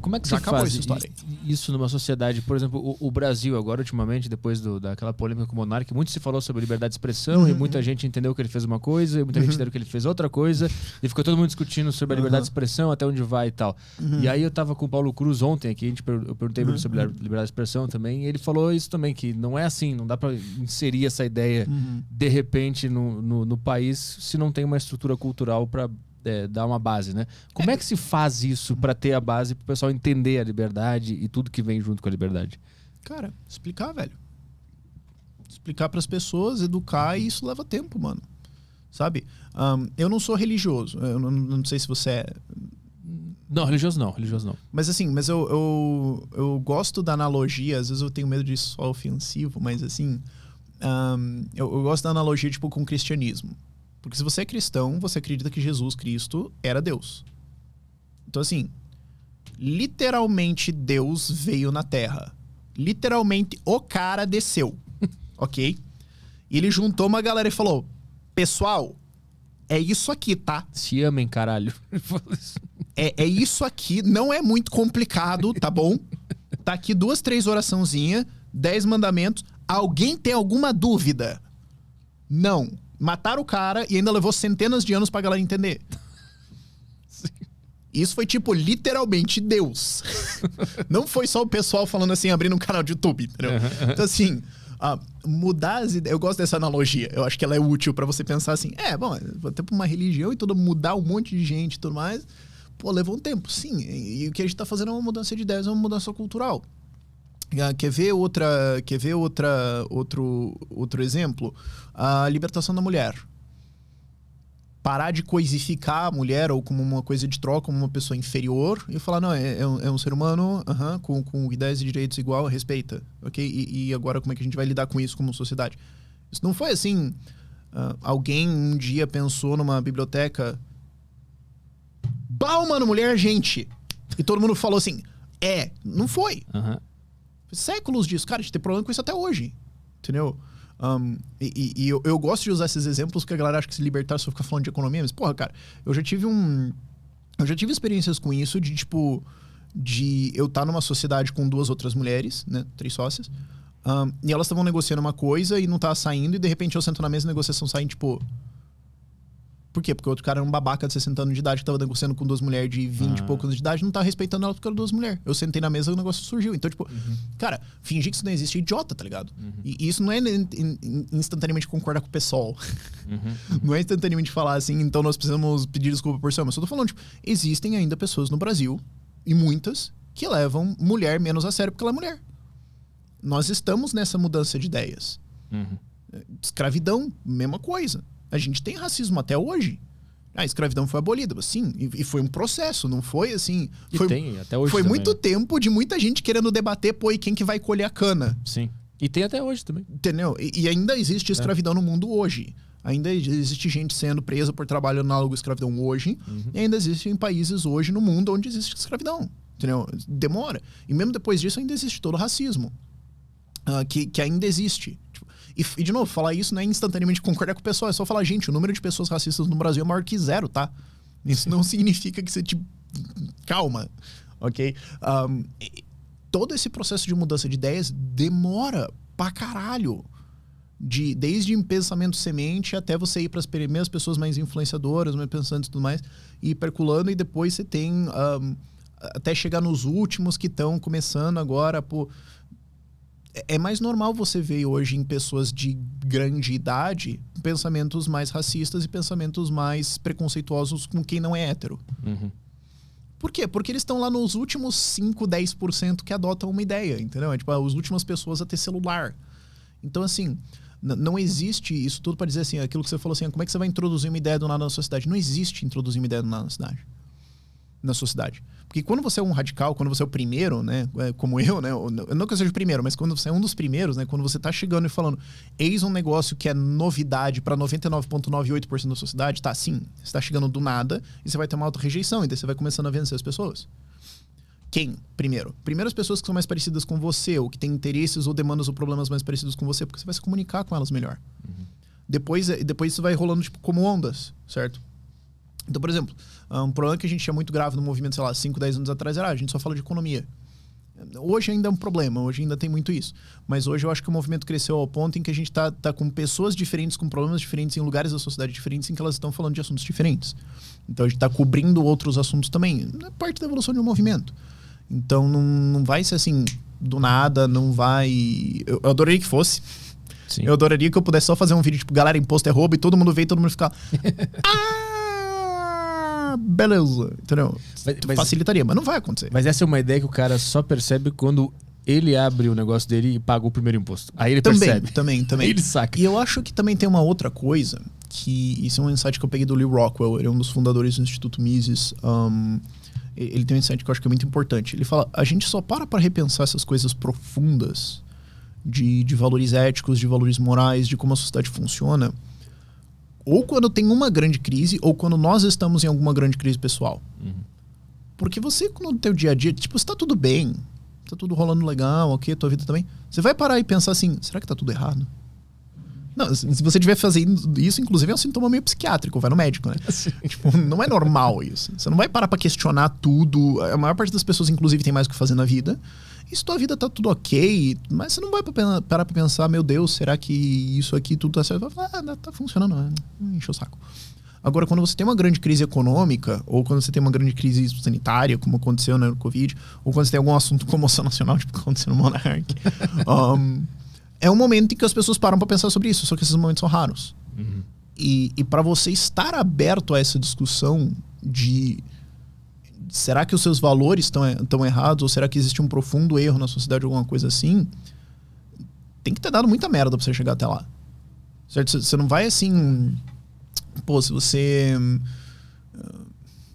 Como é que Já você acabou faz essa história. isso numa sociedade? Por exemplo, o Brasil agora, ultimamente, depois daquela polêmica com o Monark, muito se falou sobre liberdade de expressão e muita gente entendeu que ele fez uma coisa e muita gente entendeu que ele fez outra coisa e ficou todo mundo discutindo sobre a liberdade de expressão, até onde vai e tal. E aí eu tava com o Paulo Cruz ontem aqui, eu perguntei pra ele sobre a liberdade de expressão também, e ele falou isso também, que não é assim, não dá pra inserir essa ideia de repente no país se não tem uma estrutura cultural pra dar uma base, né? Como é que se faz isso pra ter a base pro pessoal entender a liberdade e tudo que vem junto com a liberdade? Cara, explicar, velho. Explicar pras pessoas, educar, e isso leva tempo, mano. Sabe? Eu não sou religioso. Eu não sei se você é... Não, religioso não. Mas assim, eu gosto da analogia, às vezes eu tenho medo de isso só ofensivo, mas assim, eu gosto da analogia tipo com o cristianismo. Porque se você é cristão, você acredita que Jesus Cristo era Deus. Então assim, literalmente Deus veio na Terra. Literalmente o cara desceu, ok? E ele juntou uma galera e falou, pessoal, é isso aqui, tá? Se amem, caralho. É isso aqui, não é muito complicado, tá bom? Tá aqui 2, 3 oraçãozinhas, 10 mandamentos. Alguém tem alguma dúvida? Não. Mataram o cara e ainda levou centenas de anos pra galera entender. Sim. Isso foi tipo, literalmente Deus. Não foi só o pessoal falando assim, abrindo um canal de YouTube, entendeu? Então assim, mudar as ideias... Eu gosto dessa analogia. Eu acho que ela é útil pra você pensar assim, vou ter uma religião e tudo, mudar um monte de gente e tudo mais... Pô, levou um tempo, sim. E o que a gente tá fazendo é uma mudança de ideias, é uma mudança cultural. Quer ver outro exemplo? A libertação da mulher. Parar de coisificar a mulher ou como uma coisa de troca, como uma pessoa inferior, e falar, não, é um ser humano com ideias e direitos igual, respeita. Ok? E agora como é que a gente vai lidar com isso como sociedade? Isso não foi assim... alguém um dia pensou numa biblioteca... Mano, mulher, gente. E todo mundo falou assim, não foi. Séculos disso. Cara, a gente tem problema com isso até hoje. Entendeu? E eu gosto de usar esses exemplos porque a galera acha que se libertar só fica falando de economia. Mas, porra, cara, eu já tive experiências com isso de, tipo... De eu estar numa sociedade com 2 outras mulheres, né? 3 sócias. E elas estavam negociando uma coisa e não tava saindo. E, de repente, eu sento na mesa e a negociação sai, tipo... Por quê? Porque o outro cara era um babaca de 60 anos de idade que tava negociando com 2 mulheres de 20 e poucos anos de idade, não tava respeitando elas porque eram 2 mulheres. Eu sentei na mesa e o negócio surgiu. Então, tipo, cara, fingir que isso não existe é idiota, tá ligado? E isso não é instantaneamente concordar com o pessoal. Não é instantaneamente falar assim, então nós precisamos pedir desculpa por isso. Mas eu tô falando, tipo, existem ainda pessoas no Brasil, e muitas, que levam mulher menos a sério porque ela é mulher. Nós estamos nessa mudança de ideias. Escravidão, mesma coisa. A gente tem racismo até hoje. A escravidão foi abolida, sim, e foi um processo, não foi assim... Tem, até hoje foi também, muito né? tempo de muita gente querendo debater, e quem que vai colher a cana? Sim. E tem até hoje também. Entendeu? E ainda existe escravidão no mundo hoje. Ainda existe gente sendo presa por trabalho análogo à escravidão hoje. E ainda existem países hoje no mundo onde existe escravidão. Entendeu? Demora. E mesmo depois disso ainda existe todo o racismo. Que ainda existe. E, de novo, falar isso não é instantaneamente concordar com o pessoal, é só falar, gente, o número de pessoas racistas no Brasil é maior que 0, tá? Isso não significa que você, tipo, calma, ok? Todo esse processo de mudança de ideias demora pra caralho. Desde pensamento semente até você ir pras primeiras pessoas mais influenciadoras, mais pensantes e tudo mais, e ir percolando, e depois você tem até chegar nos últimos que estão começando agora, pô... É mais normal você ver hoje em pessoas de grande idade pensamentos mais racistas e pensamentos mais preconceituosos com quem não é hétero. Por quê? Porque eles estão lá nos últimos 5, 10% que adotam uma ideia, entendeu? É tipo as últimas pessoas a ter celular. Então, assim, não existe isso tudo para dizer assim, aquilo que você falou assim, como é que você vai introduzir uma ideia do nada na sociedade? Não existe introduzir uma ideia do nada na sociedade. Porque quando você é um radical, quando você é o primeiro, né, como eu, né, não que eu seja o primeiro, mas quando você é um dos primeiros, né, quando você tá chegando e falando, eis um negócio que é novidade para 99,98% da sociedade, tá, sim, você tá chegando do nada e você vai ter uma alta rejeição, e daí você vai começando a vencer as pessoas. Quem? Primeiro as pessoas que são mais parecidas com você, ou que têm interesses ou demandas ou problemas mais parecidos com você, porque você vai se comunicar com elas melhor. Depois isso vai rolando tipo como ondas, certo? Então, por exemplo, um problema que a gente tinha muito grave no movimento, sei lá, 5, 10 anos atrás era a gente só fala de economia. Hoje ainda é um problema, hoje ainda tem muito isso. Mas hoje eu acho que o movimento cresceu ao ponto em que a gente tá com pessoas diferentes, com problemas diferentes, em lugares da sociedade diferentes, em que elas estão falando de assuntos diferentes. Então a gente tá cobrindo outros assuntos também. É parte da evolução de um movimento. Então não vai ser assim, do nada, não vai... Eu adoraria que fosse. Sim. Eu adoraria que eu pudesse só fazer um vídeo tipo, galera, imposto é roubo, e todo mundo vê e todo mundo ficar... beleza, entendeu? Facilitaria, mas não vai acontecer. Mas essa é uma ideia que o cara só percebe quando ele abre o negócio dele e paga o primeiro imposto. Aí ele percebe. Também. Aí ele saca. E eu acho que também tem uma outra coisa, que isso é um insight que eu peguei do Lew Rockwell, ele é um dos fundadores do Instituto Mises. Ele tem um insight que eu acho que é muito importante. Ele fala, a gente só para repensar essas coisas profundas de valores éticos, de valores morais, de como a sociedade funciona, ou quando tem uma grande crise, ou quando nós estamos em alguma grande crise pessoal. Porque você, no teu dia a dia, tipo, se tá tudo bem, tá tudo rolando legal, ok, tua vida também, você vai parar e pensar assim, será que tá tudo errado? Não, se você estiver fazendo isso, inclusive é um sintoma meio psiquiátrico, vai no médico, né? Tipo, não é normal isso. Você não vai parar pra questionar tudo. A maior parte das pessoas, inclusive, tem mais o que fazer na vida. E se tua vida tá tudo ok, mas você não vai parar pra pensar, meu Deus, será que isso aqui tudo tá certo? Vai falar, tá funcionando, enche o saco. Agora, quando você tem uma grande crise econômica, ou quando você tem uma grande crise sanitária, como aconteceu no Covid, ou quando você tem algum assunto como comoção nacional, tipo aconteceu no Monark, é um momento em que as pessoas param pra pensar sobre isso, só que esses momentos são raros. E para você estar aberto a essa discussão de será que os seus valores estão errados, ou será que existe um profundo erro na sociedade, alguma coisa assim, tem que ter dado muita merda pra você chegar até lá. Certo? Você não vai assim... Pô, se você...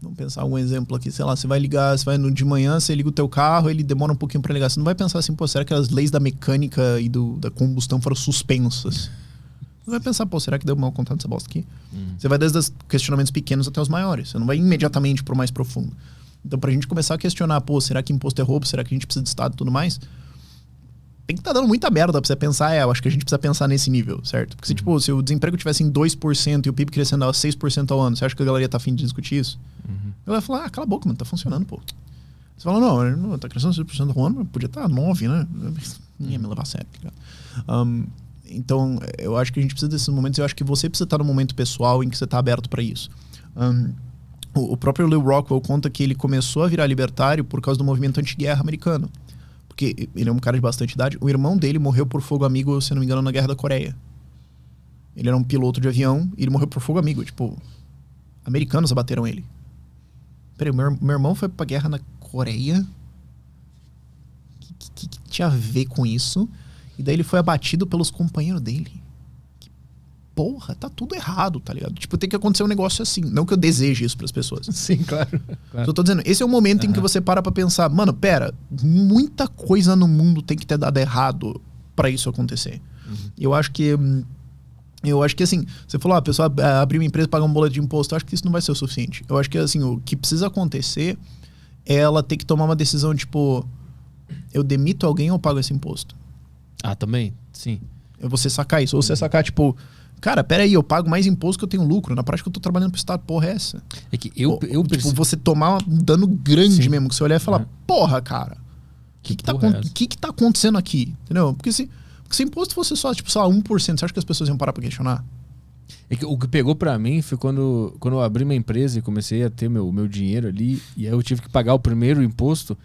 Vamos pensar algum exemplo aqui. Sei lá, você vai ligar... de manhã, você liga o teu carro, ele demora um pouquinho pra ligar. Você não vai pensar assim, pô, será que as leis da mecânica e da combustão foram suspensas? Você vai pensar, pô, será que deu mal contato dessa bosta aqui? Você vai desde os questionamentos pequenos até os maiores. Você não vai imediatamente pro mais profundo. Então, pra gente começar a questionar, pô, será que imposto é roubo? Será que a gente precisa de Estado e tudo mais? Tem que estar dando muita merda pra você pensar, eu acho que a gente precisa pensar nesse nível, certo? Porque tipo, se o desemprego tivesse em 2% e o PIB crescendo a 6% ao ano, você acha que a galera ia estar afim de discutir isso? A galera ia falar, cala a boca, mano, tá funcionando, pô. Você fala, não, tá crescendo 6% ao ano, podia estar 9%, né? Ninguém ia me levar a sério, tá ligado? Então, eu acho que a gente precisa desses momentos, eu acho que você precisa estar no momento pessoal em que você tá aberto pra isso. O próprio Lew Rockwell conta que ele começou a virar libertário por causa do movimento anti-guerra americano. Porque ele é um cara de bastante idade. O irmão dele morreu por fogo amigo, se não me engano, na Guerra da Coreia. Ele era um piloto de avião e ele morreu por fogo amigo. Tipo, americanos abateram ele. Peraí, meu irmão foi pra guerra na Coreia? O que tinha a ver com isso? E daí ele foi abatido pelos companheiros dele. Porra, tá tudo errado, tá ligado? Tipo, tem que acontecer um negócio assim. Não que eu deseje isso pras pessoas. Sim, claro. Eu tô dizendo, esse é o momento em que você para pra pensar, mano, pera, muita coisa no mundo tem que ter dado errado pra isso acontecer. Eu acho que assim, você falou, a pessoa abrir uma empresa e pagar um boleto de imposto, eu acho que isso não vai ser o suficiente. Eu acho que assim, o que precisa acontecer é ela ter que tomar uma decisão, tipo, eu demito alguém ou pago esse imposto? Ah, também? Sim. É você sacar isso. Ou você sacar, tipo, cara, peraí, eu pago mais imposto que eu tenho lucro. Na prática eu tô trabalhando pro Estado, porra é essa? É que eu tipo, você tomar um dano grande mesmo, que você olhar e falar, porra, cara, o que tá acontecendo aqui? Entendeu? Porque se imposto fosse só, tipo, sei lá, 1%, você acha que as pessoas iam parar pra questionar? É que o que pegou pra mim foi quando eu abri minha empresa e comecei a ter meu dinheiro ali, e aí eu tive que pagar o primeiro imposto.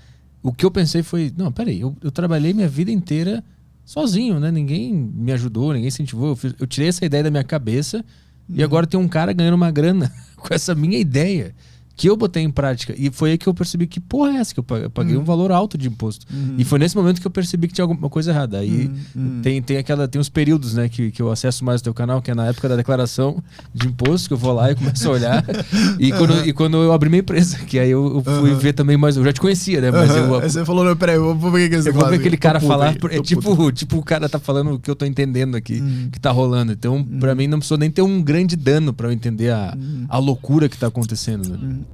O que eu pensei foi, não, peraí, eu trabalhei minha vida inteira sozinho, né? Ninguém me ajudou, ninguém incentivou. Eu tirei essa ideia da minha cabeça e agora tem um cara ganhando uma grana com essa minha ideia que eu botei em prática. E foi aí que eu percebi que porra é essa, que eu paguei um valor alto de imposto. E foi nesse momento que eu percebi que tinha alguma coisa errada. Aí tem uns períodos, né, que eu acesso mais o teu canal, que é na época da declaração de imposto, que eu vou lá e começo a olhar. E quando eu abri minha empresa, que aí eu fui ver também mais. Eu já te conhecia, né? Mas aí você falou, não, peraí, eu vou ver o que você vou ver aquele cara falar. É tipo o cara tá falando o que eu tô entendendo aqui, que tá rolando. Então, pra mim, não precisou nem ter um grande dano pra eu entender a loucura que tá acontecendo, né?